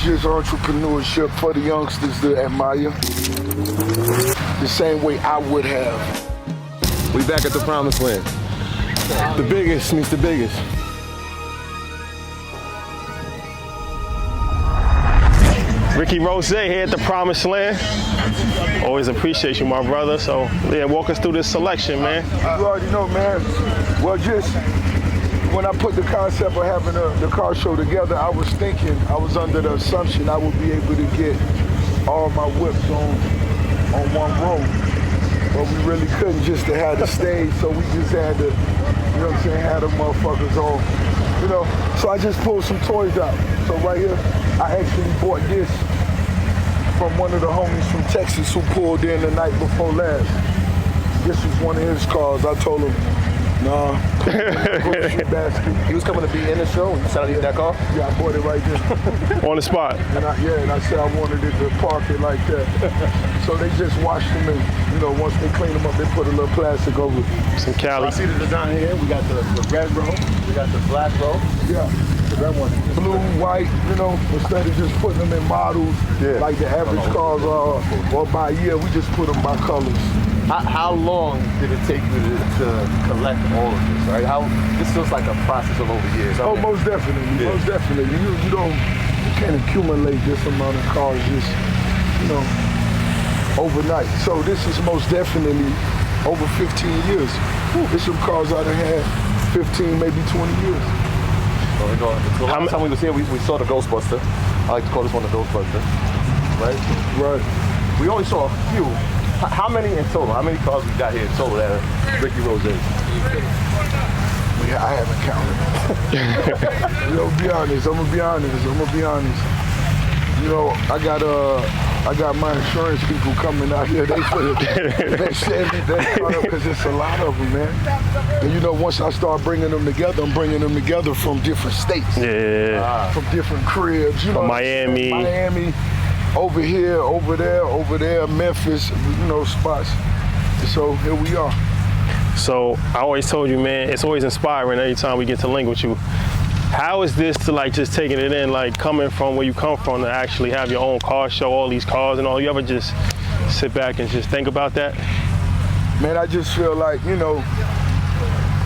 It's just entrepreneurship for the youngsters to admire. The same way I would have. We back at the promised land. The biggest meets the biggest. Ricky Rose here at the Promised Land. Always appreciate you, my brother. So, yeah, walk us through this selection, man. You already know, man. Well, just when I put the concept of having the car show together, I was under the assumption I would be able to get all my whips on one road. But we really couldn't just to have the stage, so we just had to, you know what I'm saying, have the motherfuckers on, you know. So I just pulled some toys out. So right here, I actually bought this from one of the homies from Texas who pulled in the night before last. This was one of his cars. I told him, nah, grocery basket. He was coming to be in the show. You decided to get that car? Yeah, I bought it right there. On the spot. And I said I wanted it to park it like that. So they just washed them and, you know, once they clean them up, they put a little plastic over it. Some Cali. So I see the design here. We got the red row. We got the black row. Yeah. That one. Blue, white, you know, instead of just putting them in models like the average cars are, or by year, we just put them by colors. How long did it take you to collect all of this, right? This feels like a process of over years. Oh, most definitely, most definitely. You can't accumulate this amount of cars just, you know, overnight. So this is most definitely over 15 years. There's some cars I done had 15, maybe 20 years. So last time we was here, we saw the Ghostbuster. I like to call this one the Ghostbuster, right? Right. We only saw a few. How many in total? How many cars we got here in total that are Ricky Rose? Yeah, I haven't counted. You know, I'm gonna be honest. You know, I got my insurance people coming out here. They said that because it's a lot of them, man. And you know, once I start bringing them together, I'm bringing them together from different states. Yeah. From different cribs. You know, Miami. Over here, over there, Memphis, you know, spots. So here we are. So I always told you, man, it's always inspiring every time we get to link with you. How is this to like just taking it in, like coming from where you come from to actually have your own car show, all these cars and all? You ever just sit back and just think about that? Man, I just feel like, you know,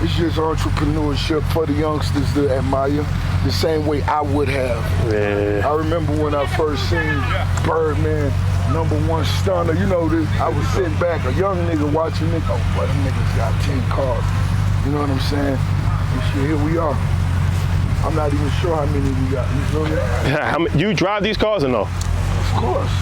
it's just entrepreneurship for the youngsters to admire the same way I would have. Yeah. I remember when I first seen Birdman, #1 stunner, you know, I was sitting back, a young nigga watching nigga, oh, boy, them niggas got 10 cars. You know what I'm saying? And shit, here we are. I'm not even sure how many we got, you feel me? You drive these cars or no? Of course.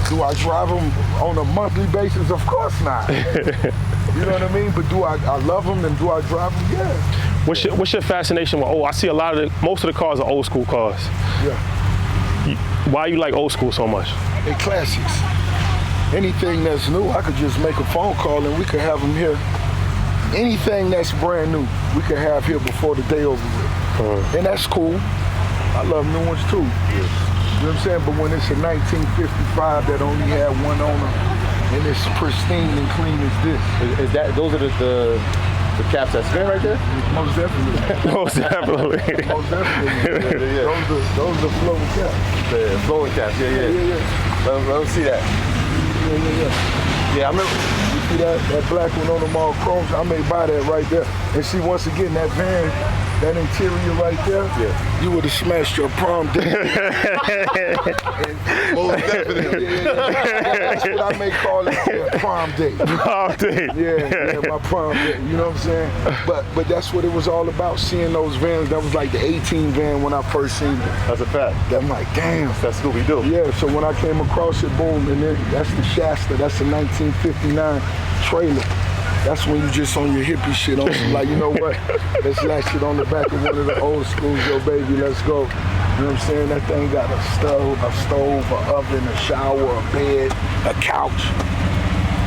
Do I drive them on a monthly basis? Of course not. You know what I mean? But do I love them and do I drive them? Yeah. What's your fascination with I see most of the cars are old school cars. Yeah. Why you like old school so much? They're classics. Anything that's new, I could just make a phone call and we could have them here. Anything that's brand new, we could have here before the day over with. And that's cool. I love new ones too. You know what I'm saying? But when it's a 1955 that only had one owner and it's pristine and clean as this. Those are the caps that spin right there? Most definitely. Most definitely. Most definitely. Yeah. Those are floating caps. The flowing caps, yeah. Let them see that. Yeah, I remember. You see that black one on them all chromes? I may buy that right there. And see, once again, that van, that interior right there, you would have smashed your prom date. Most definitely. That's what I may call it, prom date. Prom date. Yeah, my prom date. You know what I'm saying? But that's what it was all about, seeing those vans. That was like the 18 van when I first seen it. That's a fact. I'm like, damn. That's Scooby-Doo. Yeah, so when I came across it, boom, and then that's the Shasta. That's a 1959 trailer. That's when you just on your hippie shit on some, like, you know what? Let's latch it on the back of one of the old schools, yo baby, let's go. You know what I'm saying? That thing got a stove, an oven, a shower, a bed, a couch.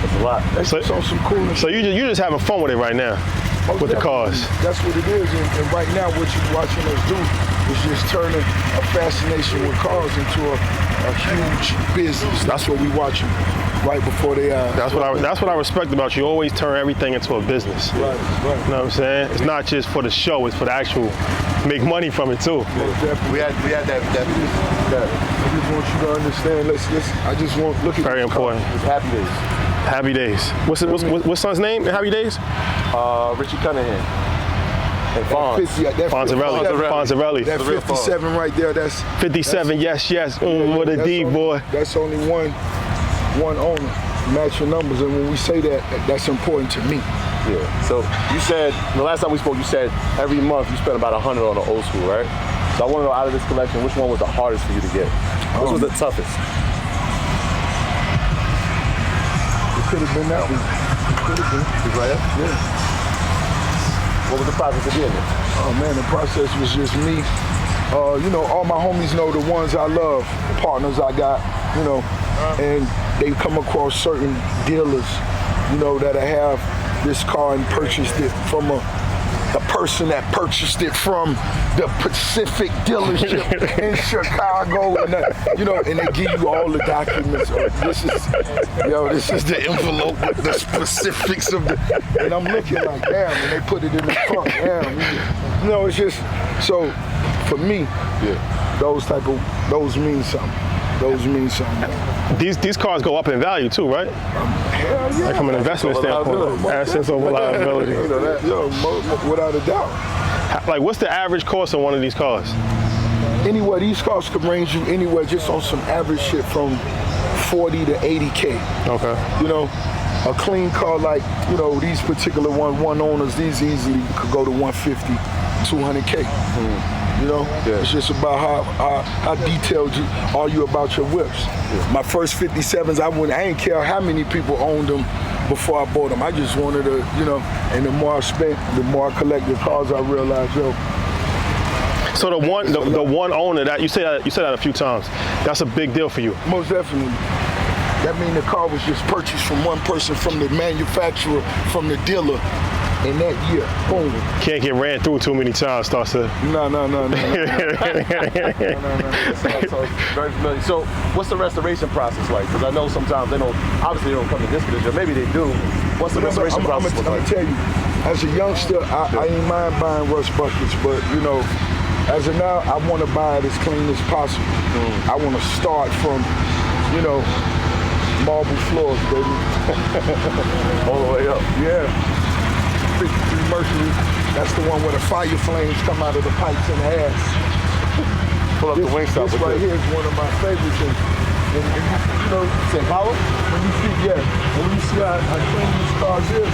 That's a lot. That's on some coolness. So you just having fun with it right now, with the cars. That's what it is, and right now what you're watching us do is just turning a fascination with cars into a huge business. That's what we watching. right before they eyes. That's what I respect about you. You always turn everything into a business. Right. You know what I'm saying? It's not just for the show, it's for the actual make money from it too. We had that. I just want you to understand. I just want look at Very this car. important. It's Happy Days. Happy Days. What's son's name in Happy Days? Richie Cunningham. And That Fonz. 50, that Fonzarelli. 57 Fonzarelli. That The real 57 right there. That's 57, yes. What a that's D, only- boy. That's only one owner. Match your numbers, and when we say that, that's important to me. Yeah. So you said the last time we spoke, you said every month you spent about 100 on the old school, right? So I want to know out of this collection, which one was the hardest for you to get? Which was the toughest? It could have been that one. It could have been. Is right there? Yeah. What was the process of getting it? Oh man, the process was just me. All my homies know the ones I love, the partners I got, and they come across certain dealers, that I have this car and purchased it from the person that purchased it from the Pacific dealership in Chicago, and and they give you all the documents. This is the envelope with the specifics of and I'm looking like, damn, and they put it in the trunk, damn. It's just, so for me, those mean something. Those mean something. These cars go up in value too, right? Hell yeah. Like from an investment standpoint, assets over liability. Without a doubt. Like, what's the average cost of one of these cars? Anywhere, these cars could range you anywhere just on some average shit from 40 to 80K. Okay. A clean car like, these particular one owners, these easily could go to 150, 200K. It's just about how detailed are you about your whips. Yeah. My first 57s, I ain't care how many people owned them before I bought them. I just wanted to, and the more I spent, the more I collected cars, I realized, So the one owner that you said that a few times, that's a big deal for you. Most definitely. That means the car was just purchased from one person, from the manufacturer, from the dealer. In that year, boom. Can't get ran through too many times, starts to. No. Very familiar. So, what's the restoration process like? Because I know sometimes they don't come to this condition. Maybe they do. What's the restoration process like? I'm gonna tell you, as a youngster, I ain't mind buying rust buckets, but as of now, I want to buy it as clean as possible. I want to start from, marble floors, baby. All the way up. Yeah. 53 Mercury, that's the one where the fire flames come out of the pipes in the ass. Pull up the wing stop. This right here is one of my favorites. And St. Paulo? When you see how clean these cars is,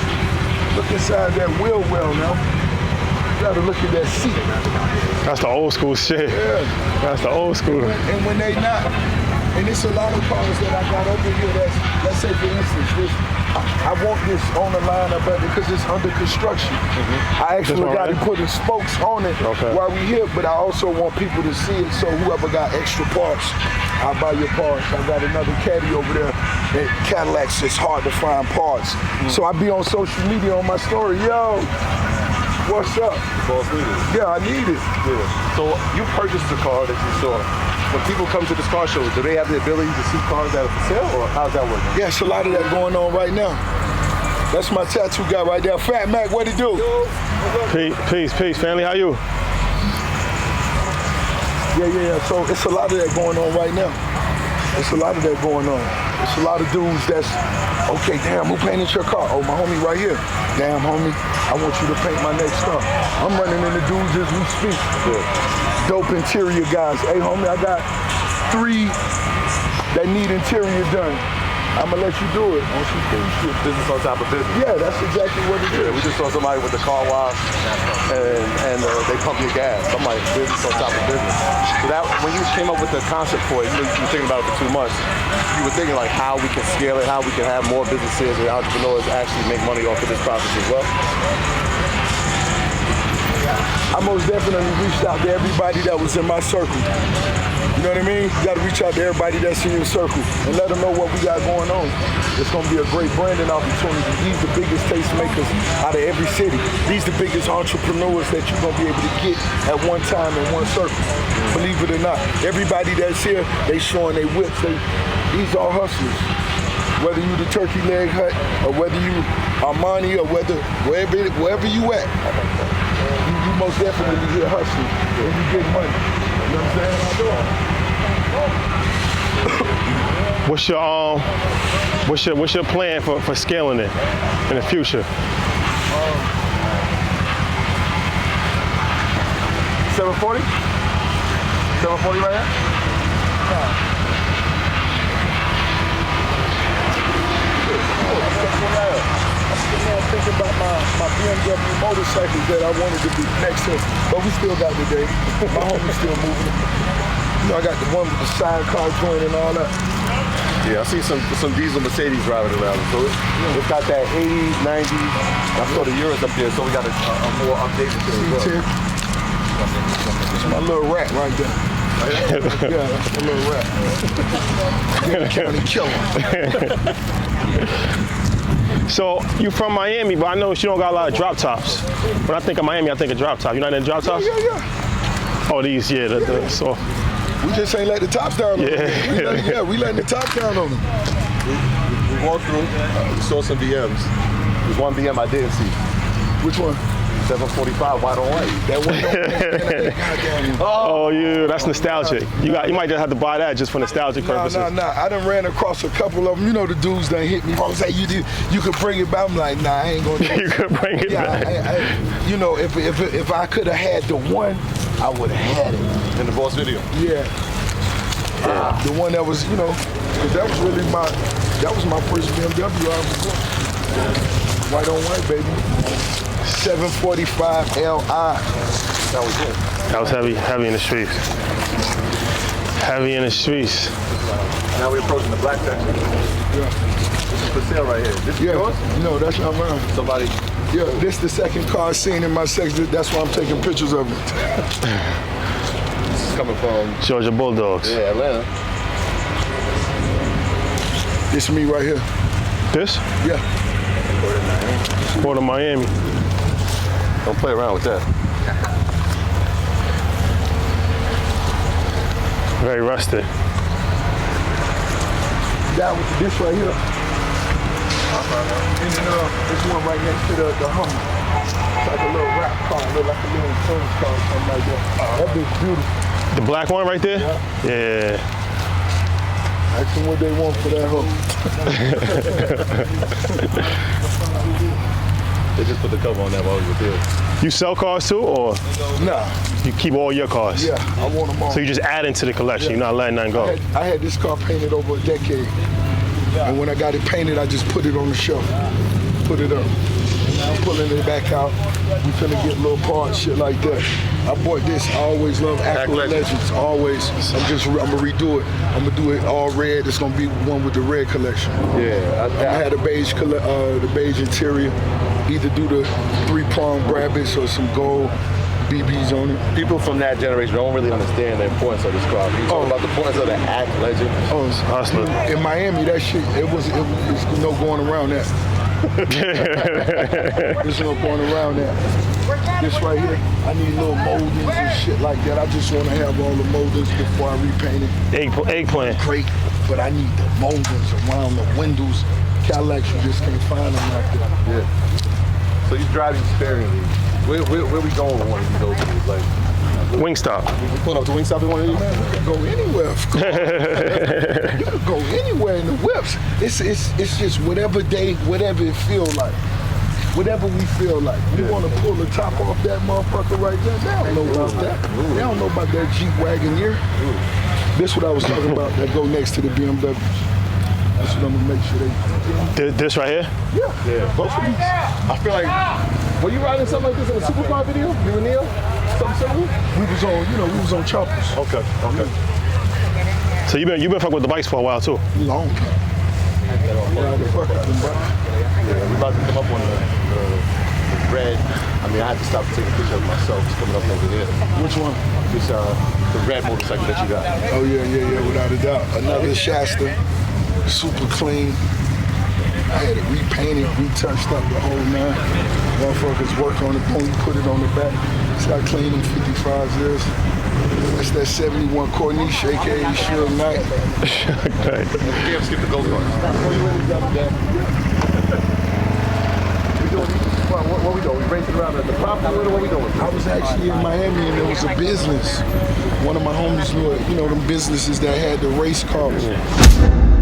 look inside that wheel well now. You gotta look at that seat. That's the old school shit. Yeah. That's the old school. And when they not, and it's a lot of cars that I got over here that's, let's say for instance, I want this on the line up because it's under construction. I actually got it putting spokes on it while we here, but I also want people to see it, so whoever got extra parts, I'll buy your parts. I got another caddy over there at Cadillacs, it's hard to find parts. So I be on social media on my story, yo, what's up? Yeah, I need it. Yeah. So you purchased the car that you saw. When people come to this car show, do they have the ability to see cars that are for sale, or how's that working? Yeah, it's a lot of that going on right now. That's my tattoo guy right there. Fat Mac, what it do? Peace, family. How you? Yeah. So it's a lot of that going on right now. It's a lot of that going on. It's a lot of dudes that's, okay, damn, who painted your car? Oh, my homie right here. Damn, homie, I want you to paint my next car. I'm running into dudes as we speak. Dope interior guys. Hey, homie, I got 3 that need interior done. I'm gonna let you do it on some cool shit. Business on top of business. Yeah, that's exactly what it is. We just saw somebody with the car wash and they pump your gas. I'm like, business on top of business. So that, when you came up with the concept for it, you were thinking about it for 2 months. You were thinking like how we can scale it, how we can have more businesses and entrepreneurs actually make money off of this process as well. I most definitely reached out to everybody that was in my circle. You know what I mean? You gotta reach out to everybody that's in your circle and let them know what we got going on. It's gonna be a great branding opportunity. These the biggest tastemakers out of every city. These the biggest entrepreneurs that you're gonna be able to get at one time in one circle. Believe it or not. Everybody that's here, they showing their whips. These are hustlers. Whether you the Turkey Leg Hut or whether you Armani or wherever you at, you most definitely get hustling and you get money. You know what I'm saying? What's your plan for scaling it in the future? 740? 740 right here? I'm thinking about my BMW motorcycles that I wanted to be next to, but we still got the day. My homie's still moving. You know, I got the one with the sidecar joint and all that. Yeah, I see some diesel Mercedes driving around. So it's got that 80s, 90s. I saw the Euros up there, so we got a more updated thing as well. It's my little rat right there. Yeah, that's my little rat. Green County Killer. So you from Miami, but I know you don't got a lot of drop tops. When I think of Miami, I think of drop top. You not in drop tops? Yeah. Oh, these, yeah. So We just ain't let the tops down on them. We letting the top down on them. We walked through, we saw some BMs. There's one BM I didn't see. Which one? 745 white on white. That one. Goddamn. oh, yeah, that's nostalgic. You might just have to buy that just for nostalgic purposes. Nah. I done ran across a couple of them. You know the dudes done hit me. I was like, you could bring it back. I'm like, nah, I ain't gonna do it. You could bring it back. You know, if I could have had the one, I would have had it. In the boss video. Yeah. The one that was, you know, because that was really my first BMW I was doing. White on white, baby. 745 Li. That was it. That was heavy in the streets. Heavy in the streets. Now we're approaching the black section. Yeah. This is for sale right here. This is yours? No, that's not mine. Somebody. Yeah, this the second car seen in my section. That's why I'm taking pictures of it. This is coming from Georgia Bulldogs. Yeah, Atlanta. This me right here. This? Yeah. Port of Miami. Don't play around with that. Very rusted. This right here. And then this one right next to the Hummer. It's like a little rap car, look like a little insurance car or something like that. That bitch beautiful. The black one right there? Yeah. Ask them what they want for that hoe. They just put the cover on that while we were there. You sell cars too, or Nah. you keep all your cars? Yeah, I want them all. So you just add into the collection. You're not letting nothing go. I had this car painted over a decade. And when I got it painted, I just put it on the shelf. Put it up. Now I'm pulling it back out. We finna get little parts, shit like that. I bought this. I always love Acura Legends. Always. I'm gonna redo it. I'm gonna do it all red. It's gonna be one with the red collection. Yeah. I had a beige the beige interior. Either do the 3-prong Brabus or some gold BBs on it. People from that generation don't really understand the importance of this car. You talk about the importance of the Act Legend. Oh, Hustler. in Miami, that shit, it's no going around that. There's no going around that. This right here, I need little moldings and shit like that. I just want to have all the moldings before I repaint it. Eggplant. Great, but I need the moldings around the windows. Cadillacs, you just can't find them like that. Yeah. So you driving sparingly. Where we going with one of these openings? Like, Wingstop. we pulling up to Wingstop in one of these? You can go anywhere. You can go anywhere in the whips. It's just whatever day, whatever it feel like. Whatever we feel like. We want to pull the top off that motherfucker right there. They don't know about that. They don't know about that Jeep Wagoneer. This what I was talking about that go next to the BMW. That's what I'm gonna make sure they. This right here? Yeah, both of these. I feel like, were you riding something like this in a supercar video? You and Neil? Something similar? We was on choppers. Okay. So you've been fucking with the bikes for a while too. Long time. Yeah, the fuck out of them bikes. Yeah, we about to come up on the red. I mean, I had to stop to take a picture of myself. It's coming up over there. Which one? This, the red motorcycle that you got. Oh yeah, without a doubt. Another Shasta, super clean. I had it repainted, retouched up the whole nine. Motherfuckers work on it, put it on the back. See how clean them 55s is? That's that 71 Corniche, aka Suge Knight. Okay. You can't skip the go karts. What we doing? We racing around the property? What we doing? I was actually in Miami and there was a business. One of my homies knew, them businesses that had the race cars. Yeah.